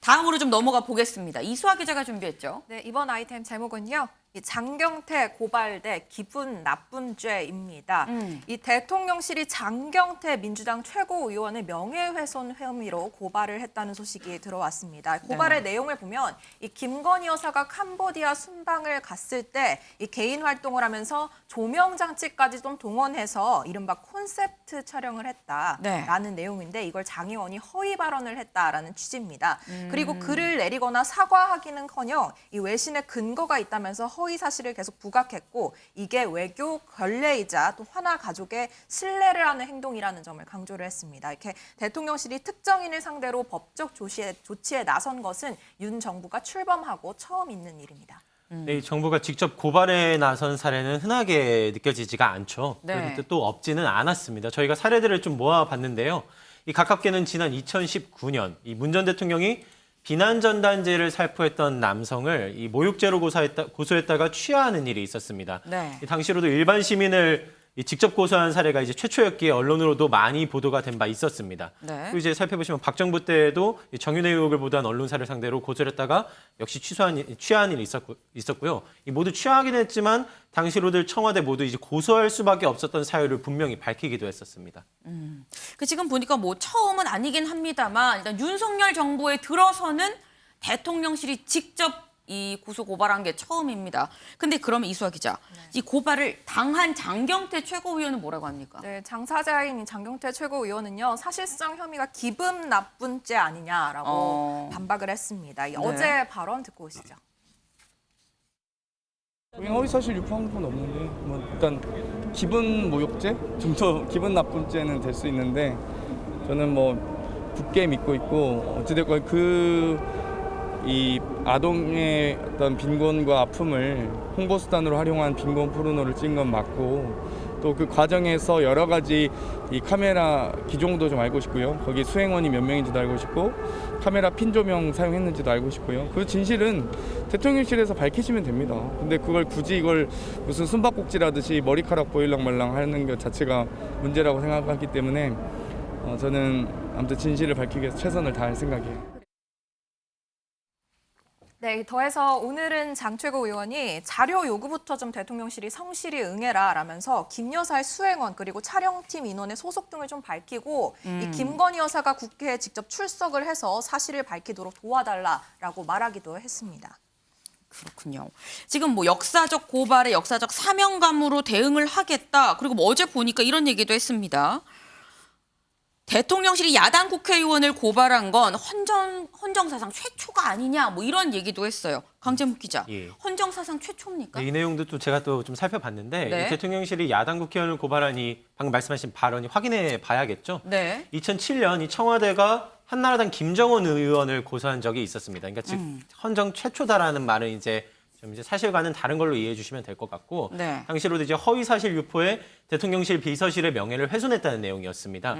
다음으로 좀 넘어가 보겠습니다. 이수아 기자가 준비했죠. 네, 이번 아이템 제목은요. 이 장경태 고발대 기분 나쁜 죄입니다. 이 대통령실이 장경태 민주당 최고위원의 명예훼손 혐의로 고발을 했다는 소식이 들어왔습니다. 고발의 내용을 보면 이 김건희 여사가 캄보디아 순방을 갔을 때 이 개인 활동을 하면서 조명 장치까지 좀 동원해서 이른바 콘셉트 촬영을 했다라는 내용인데 이걸 장 의원이 허위 발언을 했다라는 취지입니다. 그리고 글을 내리거나 사과하기는커녕 이 외신에 근거가 있다면서 허위 사실을 계속 부각했고 이게 외교 결례이자 또 화나 가족의 신뢰를 하는 행동이라는 점을 강조를 했습니다. 이렇게 대통령실이 특정인을 상대로 법적 조치에 나선 것은 윤 정부가 출범하고 처음 있는 일입니다. 네, 이 정부가 직접 고발에 나선 사례는 흔하게 느껴지지가 않죠. 네. 그런데 또 없지는 않았습니다. 저희가 사례들을 좀 모아봤는데요. 이 가깝게는 지난 2019년 이 문 전 대통령이 비난 전단지를 살포했던 남성을 이 모욕죄로 고소했다가 취하하는 일이 있었습니다. 네. 이 당시로도 일반 시민을 직접 고소한 사례가 이제 최초였기에 언론으로도 많이 보도가 된 바 있었습니다. 네. 그리고 이제 살펴보시면 박정부 때에도 정윤회 의혹을 보도한 언론사를 상대로 고소를 했다가 역시 취하한 일이 있었고요. 이 모두 취하하긴 했지만 당시로들 청와대 모두 이제 고소할 수밖에 없었던 사유를 분명히 밝히기도 했었습니다. 그 지금 보니까 뭐 처음은 아니긴 합니다만 일단 윤석열 정부에 들어서는 대통령실이 직접 이 고소 고발한 게 처음입니다. 근데 그러면 이수아 기자, 이 고발을 당한 장경태 최고위원은 뭐라고 합니까? 네, 당사자인 장경태 최고위원은요. 사실상 혐의가 기분 나쁜 죄 아니냐라고 반박을 했습니다. 어제 발언 듣고 오시죠. 허위사실 유포한 건 없는데 뭐 일단 기분 모욕죄? 좀 더 기분 나쁜 죄는 될 수 있는데 저는 뭐 굳게 믿고 있고 어찌됐건 이 아동의 어떤 빈곤과 아픔을 홍보수단으로 활용한 빈곤 포르노를 찍은 건 맞고 또 그 과정에서 여러 가지 이 카메라 기종도 좀 알고 싶고요. 거기 수행원이 몇 명인지도 알고 싶고 카메라 핀 조명 사용했는지도 알고 싶고요. 그 진실은 대통령실에서 밝히시면 됩니다. 근데 그걸 굳이 이걸 무슨 숨바꼭질하듯이 머리카락 보일랑말랑 하는 것 자체가 문제라고 생각하기 때문에 저는 아무튼 진실을 밝히기 위해서 최선을 다할 생각이에요. 네, 더해서 오늘은 장 최고위원이 자료 요구부터 좀 대통령실이 성실히 응해라라면서 김 여사의 수행원 그리고 촬영팀 인원의 소속 등을 좀 밝히고 이 김건희 여사가 국회에 직접 출석을 해서 사실을 밝히도록 도와달라라고 말하기도 했습니다. 그렇군요. 지금 뭐 역사적 고발에 역사적 사명감으로 대응을 하겠다. 그리고 뭐 어제 보니까 이런 얘기도 했습니다. 대통령실이 야당 국회의원을 고발한 건 헌정사상 최초가 아니냐 뭐 이런 얘기도 했어요. 강재묵 기자, 예. 헌정사상 최초입니까? 네, 이 내용도 또 제가 또 좀 살펴봤는데 네. 이 대통령실이 야당 국회의원을 고발한 이 방금 말씀하신 발언이 확인해 봐야겠죠. 네. 2007년 이 청와대가 한나라당 김정은 의원을 고소한 적이 있었습니다. 그러니까 즉 헌정 최초다라는 말은 이제 좀 이제 사실과는 다른 걸로 이해해 주시면 될 것 같고 네. 당시로도 이제 허위 사실 유포에 대통령실 비서실의 명예를 훼손했다는 내용이었습니다.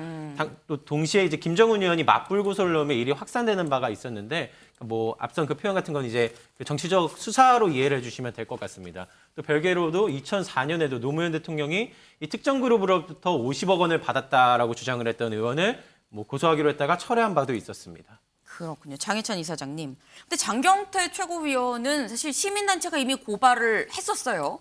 또 동시에 이제 김정은 의원이 맞불 고소를 넣으면 일이 확산되는 바가 있었는데 뭐 앞선 그 표현 같은 건 이제 그 정치적 수사로 이해를 해주시면 될 것 같습니다. 또 별개로도 2004년에도 노무현 대통령이 이 특정 그룹으로부터 50억 원을 받았다라고 주장을 했던 의원을 뭐 고소하기로 했다가 철회한 바도 있었습니다. 그렇군요. 장혜찬 이사장님. 근데 장경태 최고위원은 사실 시민단체가 이미 고발을 했었어요.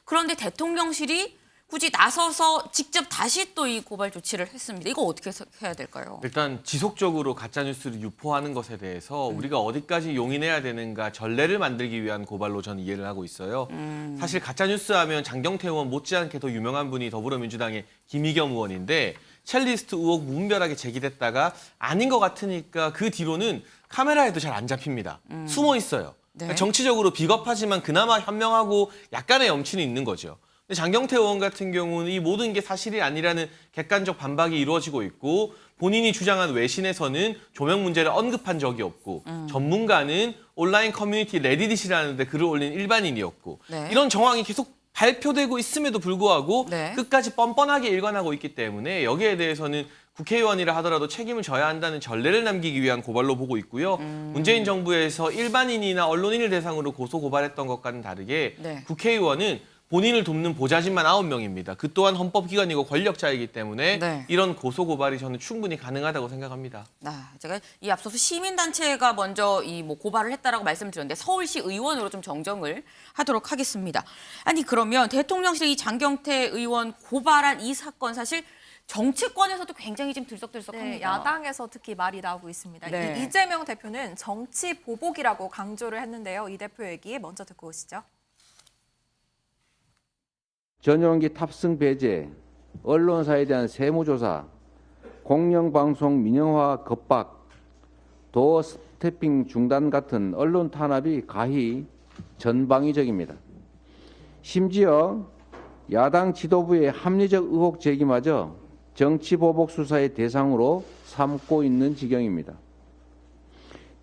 그런데 대통령실이 굳이 나서서 직접 다시 또 이 고발 조치를 했습니다. 이거 어떻게 해야 될까요? 일단 지속적으로 가짜뉴스를 유포하는 것에 대해서 우리가 어디까지 용인해야 되는가 전례를 만들기 위한 고발로 저는 이해를 하고 있어요. 사실 가짜뉴스 하면 장경태 의원 못지않게 더 유명한 분이 더불어민주당의 김의겸 의원인데 첼리스트 의혹 무분별하게 제기됐다가 아닌 것 같으니까 그 뒤로는 카메라에도 잘 안 잡힙니다. 숨어 있어요. 네. 그러니까 정치적으로 비겁하지만 그나마 현명하고 약간의 염치는 있는 거죠. 근데 장경태 의원 같은 경우는 이 모든 게 사실이 아니라는 객관적 반박이 이루어지고 있고 본인이 주장한 외신에서는 조명 문제를 언급한 적이 없고 전문가는 온라인 커뮤니티 레디릿이라는 데 글을 올린 일반인이었고 네. 이런 정황이 계속 발표되고 있음에도 불구하고 네. 끝까지 뻔뻔하게 일관하고 있기 때문에 여기에 대해서는 국회의원이라 하더라도 책임을 져야 한다는 전례를 남기기 위한 고발로 보고 있고요. 문재인 정부에서 일반인이나 언론인을 대상으로 고소 고발했던 것과는 다르게 네. 국회의원은 본인을 돕는 보좌진만 9명입니다. 그 또한 헌법기관이고 권력자이기 때문에 네. 이런 고소 고발이 저는 충분히 가능하다고 생각합니다. 제가 이 앞서서 시민단체가 먼저 이 뭐 고발을 했다라고 말씀드렸는데 서울시 의원으로 좀 정정을 하도록 하겠습니다. 아니 그러면 대통령실 이 장경태 의원 고발한 이 사건 사실 정치권에서도 굉장히 좀 들썩들썩합니다. 네, 야당에서 특히 말이 나오고 있습니다. 네. 이재명 대표는 정치 보복이라고 강조를 했는데요. 이 대표 얘기 먼저 듣고 오시죠. 전용기 탑승 배제, 언론사에 대한 세무조사, 공영방송 민영화 겁박, 도어 스태핑 중단 같은 언론 탄압이 가히 전방위적입니다. 심지어 야당 지도부의 합리적 의혹 제기마저 정치보복 수사의 대상으로 삼고 있는 지경입니다.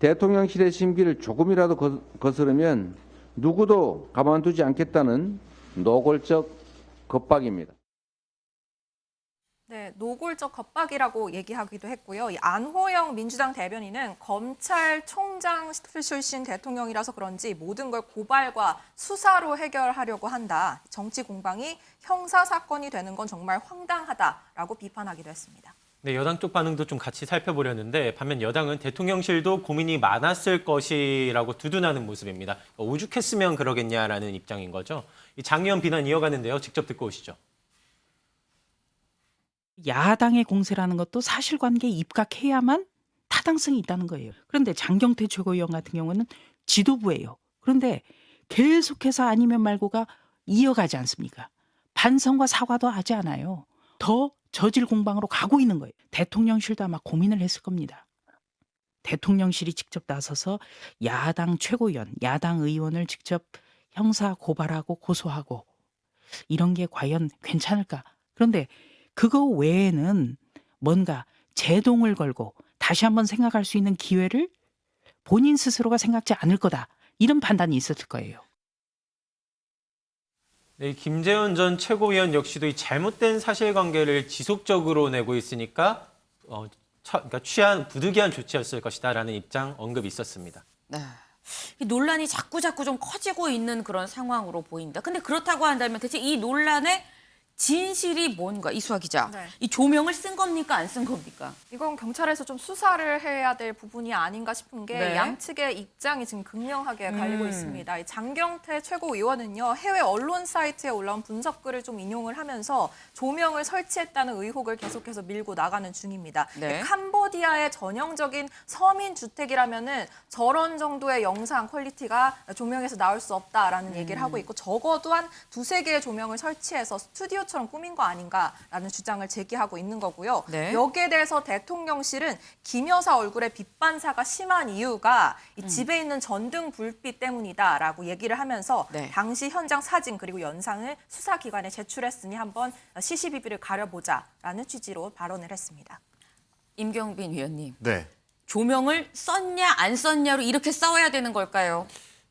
대통령실의 심기를 조금이라도 거스르면 누구도 가만두지 않겠다는 노골적 겁박입니다. 네, 노골적 겁박이라고 얘기하기도 했고요. 이 안호영 민주당 대변인은 검찰총장 출신 대통령이라서 그런지 모든 걸 고발과 수사로 해결하려고 한다. 정치 공방이 형사 사건이 되는 건 정말 황당하다라고 비판하기도 했습니다. 네, 여당 쪽 반응도 좀 같이 살펴보려는데 반면 여당은 대통령실도 고민이 많았을 것이라고 두둔하는 모습입니다. 오죽했으면 그러겠냐라는 입장인 거죠. 이 장 의원 비난 이어가는데요. 직접 듣고 오시죠. 야당의 공세라는 것도 사실관계에 입각해야만 타당성이 있다는 거예요. 그런데 장경태 최고위원 같은 경우는 지도부예요. 그런데 계속해서 아니면 말고가 이어가지 않습니까? 반성과 사과도 하지 않아요. 더 저질 공방으로 가고 있는 거예요. 대통령실도 아마 고민을 했을 겁니다. 대통령실이 직접 나서서 야당 최고위원, 야당 의원을 직접 형사 고발하고 고소하고 이런 게 과연 괜찮을까? 그런데 그거 외에는 뭔가 제동을 걸고 다시 한번 생각할 수 있는 기회를 본인 스스로가 생각지 않을 거다. 이런 판단이 있었을 거예요. 네, 김재원 전 최고위원 역시도 이 잘못된 사실관계를 지속적으로 내고 있으니까 그러니까 부득이한 조치였을 것이다라는 입장 언급이 있었습니다. 네. 이 논란이 자꾸 좀 커지고 있는 그런 상황으로 보입니다. 근데 그렇다고 한다면 대체 이 논란의 진실이 뭔가 이수아 기자. 네. 이 조명을 쓴 겁니까 안 쓴 겁니까? 이건 경찰에서 좀 수사를 해야 될 부분이 아닌가 싶은 게 네. 양측의 입장이 지금 극명하게 갈리고 있습니다. 이 장경태 최고위원은요, 해외 언론 사이트에 올라온 분석글을 좀 인용을 하면서 조명을 설치했다는 의혹을 계속해서 밀고 나가는 중입니다. 네. 캄보디아의 전형적인 서민 주택이라면은 저런 정도의 영상 퀄리티가 조명에서 나올 수 없다라는 얘기를 하고 있고 적어도 한 2-3개의 조명을 설치해서 스튜디오처럼 꾸민 거 아닌가라는 주장을 제기하고 있는 거고요. 네. 여기에 대해서 대통령실은 김 여사 얼굴에 빛 반사가 심한 이유가 이 집에 있는 전등 불빛 때문이다라고 얘기를 하면서 네. 당시 현장 사진 그리고 영상을 수사기관에 제출했으니 한번 시시비비를 가려보자라는 취지로 발언을 했습니다. 임경빈 위원님. 네. 조명을 썼냐 안 썼냐로 이렇게 싸워야 되는 걸까요?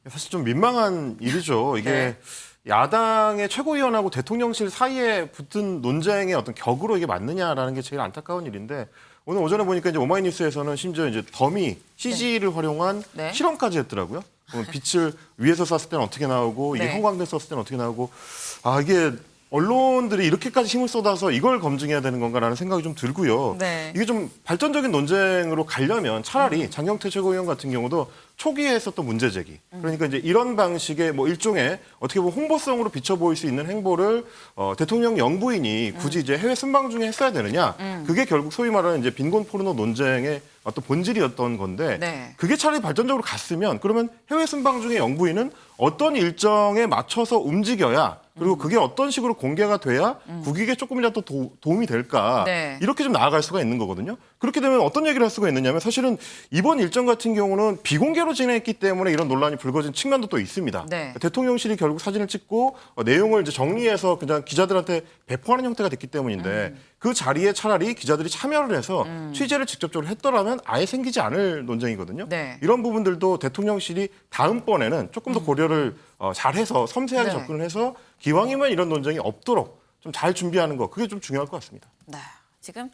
사실 좀 민망한 일이죠. 이게 네. 야당의 최고위원하고 대통령실 사이에 붙은 논쟁의 어떤 격으로 이게 맞느냐라는 게 제일 안타까운 일인데 오늘 오전에 보니까 이제 오마이뉴스에서는 심지어 이제 더미 CG를 활용한 네. 실험까지 했더라고요. 빛을 위에서 쐈을 때는 어떻게 나오고 이게 네. 형광등 썼을 때는 어떻게 나오고 이게 언론들이 이렇게까지 힘을 쏟아서 이걸 검증해야 되는 건가라는 생각이 좀 들고요. 네. 이게 좀 발전적인 논쟁으로 가려면 차라리 장경태 최고위원 같은 경우도 초기에 했었던 문제 제기. 그러니까 이제 이런 방식의 뭐 일종의 어떻게 보면 홍보성으로 비춰 보일 수 있는 행보를 대통령 영부인이 굳이 이제 해외 순방 중에 했어야 되느냐. 그게 결국 소위 말하는 이제 빈곤 포르노 논쟁의 어떤 본질이었던 건데 네. 그게 차라리 발전적으로 갔으면 그러면 해외 순방 중에 영부인은 어떤 일정에 맞춰서 움직여야 그리고 그게 어떤 식으로 공개가 돼야 국익에 조금이라도 도움이 될까 네. 이렇게 좀 나아갈 수가 있는 거거든요. 그렇게 되면 어떤 얘기를 할 수가 있느냐면 사실은 이번 일정 같은 경우는 비공개로 진행했기 때문에 이런 논란이 불거진 측면도 또 있습니다. 네. 대통령실이 결국 사진을 찍고 내용을 이제 정리해서 그냥 기자들한테 배포하는 형태가 됐기 때문인데 그 자리에 차라리 기자들이 참여를 해서 취재를 직접적으로 했더라면 아예 생기지 않을 논쟁이거든요. 네. 이런 부분들도 대통령실이 다음번에는 조금 더 고려를 잘해서 섬세하게 네. 접근을 해서 기왕이면 이런 논쟁이 없도록 좀 잘 준비하는 거 그게 좀 중요할 것 같습니다. 네. 지금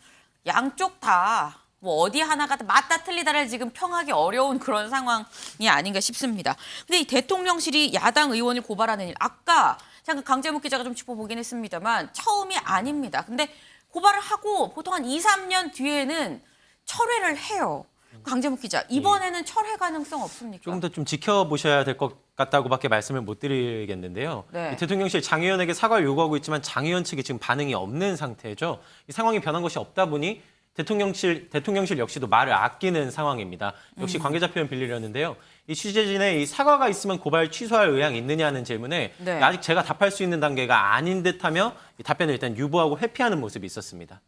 양쪽 다 뭐 어디 하나가 맞다 틀리다를 지금 평하기 어려운 그런 상황이 아닌가 싶습니다. 근데 이 대통령실이 야당 의원을 고발하는 일, 아까 잠깐 강재묵 기자가 좀 짚어보긴 했습니다만 처음이 아닙니다. 근데 고발을 하고 보통 한 2, 3년 뒤에는 철회를 해요. 강재묵 기자, 이번에는 철회 가능성 없습니까? 조금 더 좀 지켜보셔야 될 것 같다고밖에 말씀을 못 드리겠는데요. 네. 이 대통령실 장 의원에게 사과를 요구하고 있지만 장 의원 측이 지금 반응이 없는 상태죠. 이 상황이 변한 것이 없다 보니 대통령실 역시도 말을 아끼는 상황입니다. 역시 관계자 표현 빌리려는데요. 이 취재진의 이 사과가 있으면 고발 취소할 의향이 있느냐는 질문에 네. 아직 제가 답할 수 있는 단계가 아닌 듯하며 이 답변을 일단 유보하고 회피하는 모습이 있었습니다.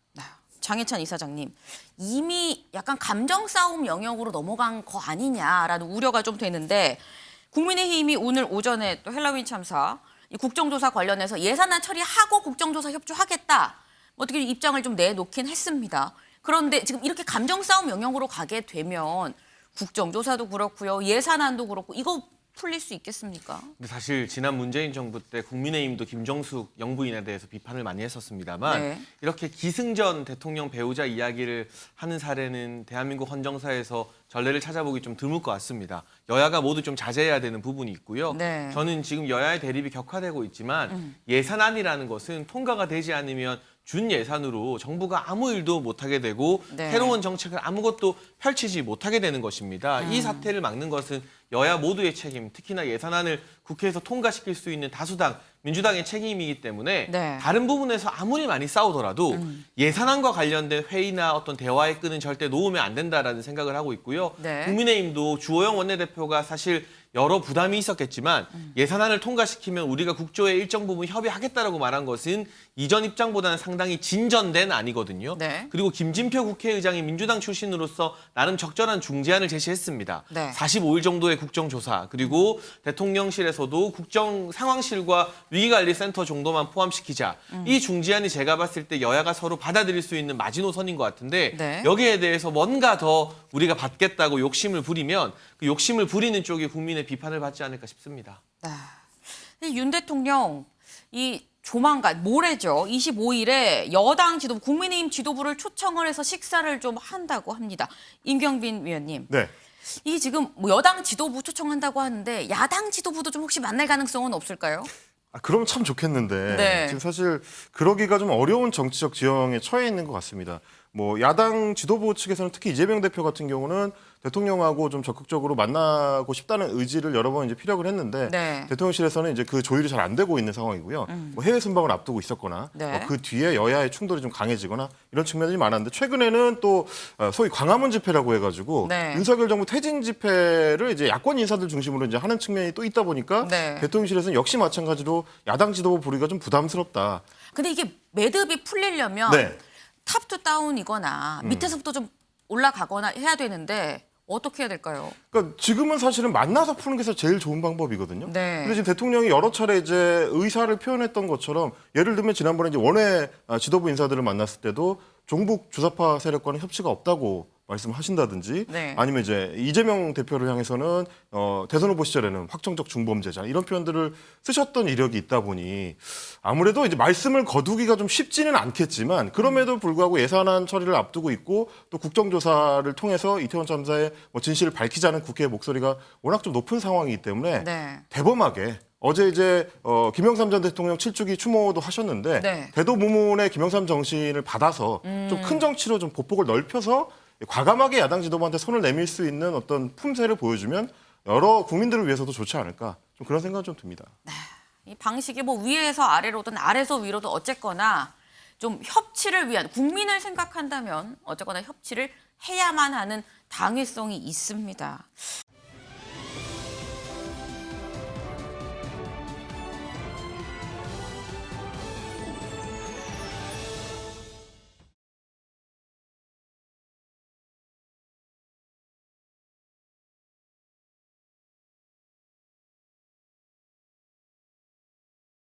장혜찬 이사장님, 이미 약간 감정 싸움 영역으로 넘어간 거 아니냐라는 우려가 좀 되는데 국민의힘이 오늘 오전에 또 헬로윈 참사 이 국정조사 관련해서 예산안 처리하고 국정조사 협조하겠다. 어떻게 입장을 좀 내놓긴 했습니다. 그런데 지금 이렇게 감정 싸움 영역으로 가게 되면 국정조사도 그렇고요, 예산안도 그렇고 이거 풀릴 수 있겠습니까? 근데 사실 지난 문재인 정부 때 국민의힘도 김정숙 영부인에 대해서 비판을 많이 했었습니다만 네. 이렇게 기승전 대통령 배우자 이야기를 하는 사례는 대한민국 헌정사에서 전례를 찾아보기 좀 드물 것 같습니다. 여야가 모두 좀 자제해야 되는 부분이 있고요. 네. 저는 지금 여야의 대립이 격화되고 있지만 예산안이라는 것은 통과가 되지 않으면 준 예산으로 정부가 아무 일도 못하게 되고 네. 새로운 정책을 아무것도 펼치지 못하게 되는 것입니다. 이 사태를 막는 것은 여야 모두의 책임, 특히나 예산안을 국회에서 통과시킬 수 있는 다수당, 민주당의 책임이기 때문에 네. 다른 부분에서 아무리 많이 싸우더라도 예산안과 관련된 회의나 어떤 대화의 끈은 절대 놓으면 안 된다라는 생각을 하고 있고요. 네. 국민의힘도 주호영 원내대표가 사실 여러 부담이 있었겠지만 예산안을 통과시키면 우리가 국조의 일정 부분 협의하겠다라고 말한 것은 이전 입장보다는 상당히 진전된 안이거든요. 네. 그리고 김진표 국회의장이 민주당 출신으로서 나름 적절한 중재안을 제시했습니다. 네. 45일 정도의 국정조사 그리고 대통령실에서도 국정상황실과 위기관리센터 정도만 포함시키자. 이 중재안이 제가 봤을 때 여야가 서로 받아들일 수 있는 마지노선인 것 같은데 네. 여기에 대해서 뭔가 더 우리가 받겠다고 욕심을 부리면 그 욕심을 부리는 쪽이 국민의 비판을 받지 않을까 싶습니다. 윤 대통령 이 조만간 모레죠. 25일에 여당 지도부, 국민의힘 지도부를 초청을 해서 식사를 좀 한다고 합니다. 임경빈 위원님. 네. 이 지금 뭐 여당 지도부 초청한다고 하는데 야당 지도부도 좀 혹시 만날 가능성은 없을까요? 그러면 참 좋겠는데 네. 지금 사실 그러기가 좀 어려운 정치적 지형에 처해 있는 것 같습니다. 뭐 야당 지도부 측에서는 특히 이재명 대표 같은 경우는 대통령하고 좀 적극적으로 만나고 싶다는 의지를 여러 번 이제 피력을 했는데 네. 대통령실에서는 이제 그 조율이 잘 안 되고 있는 상황이고요. 뭐 해외 순방을 앞두고 있었거나 네. 그 뒤에 여야의 충돌이 좀 강해지거나 이런 측면이 많았는데 최근에는 또 소위 광화문 집회라고 해가지고 네. 윤석열 정부 퇴진 집회를 이제 야권 인사들 중심으로 이제 하는 측면이 또 있다 보니까 네. 대통령실에서는 역시 마찬가지로 야당 지도부 부르기가 좀 부담스럽다. 근데 이게 매듭이 풀리려면 네. 탑 투 다운이거나 밑에서부터 좀 올라가거나 해야 되는데 어떻게 해야 될까요? 그러니까 지금은 사실은 만나서 푸는 게 제일 좋은 방법이거든요. 네. 근데 지금 대통령이 여러 차례 이제 의사를 표현했던 것처럼 예를 들면 지난번에 이제 원외 지도부 인사들을 만났을 때도 종북 주사파 세력과는 협치가 없다고 말씀하신다든지 네. 아니면 이제 이재명 대표를 향해서는 대선 후보 시절에는 확정적 중범죄자 이런 표현들을 쓰셨던 이력이 있다 보니 아무래도 이제 말씀을 거두기가 좀 쉽지는 않겠지만 그럼에도 불구하고 예산안 처리를 앞두고 있고 또 국정조사를 통해서 이태원 참사의 뭐 진실을 밝히자는 국회의 목소리가 워낙 좀 높은 상황이기 때문에 네. 대범하게 어제 이제 김영삼 전 대통령 7주기 추모도 하셨는데 네. 대도무문의 김영삼 정신을 받아서 좀 큰 정치로 좀 보폭을 넓혀서 과감하게 야당 지도부한테 손을 내밀 수 있는 어떤 품새를 보여주면 여러 국민들을 위해서도 좋지 않을까 좀 그런 생각이 좀 듭니다. 이 방식이 뭐 위에서 아래로든 아래서 위로든 어쨌거나 좀 협치를 위한 국민을 생각한다면 어쨌거나 협치를 해야만 하는 당위성이 있습니다.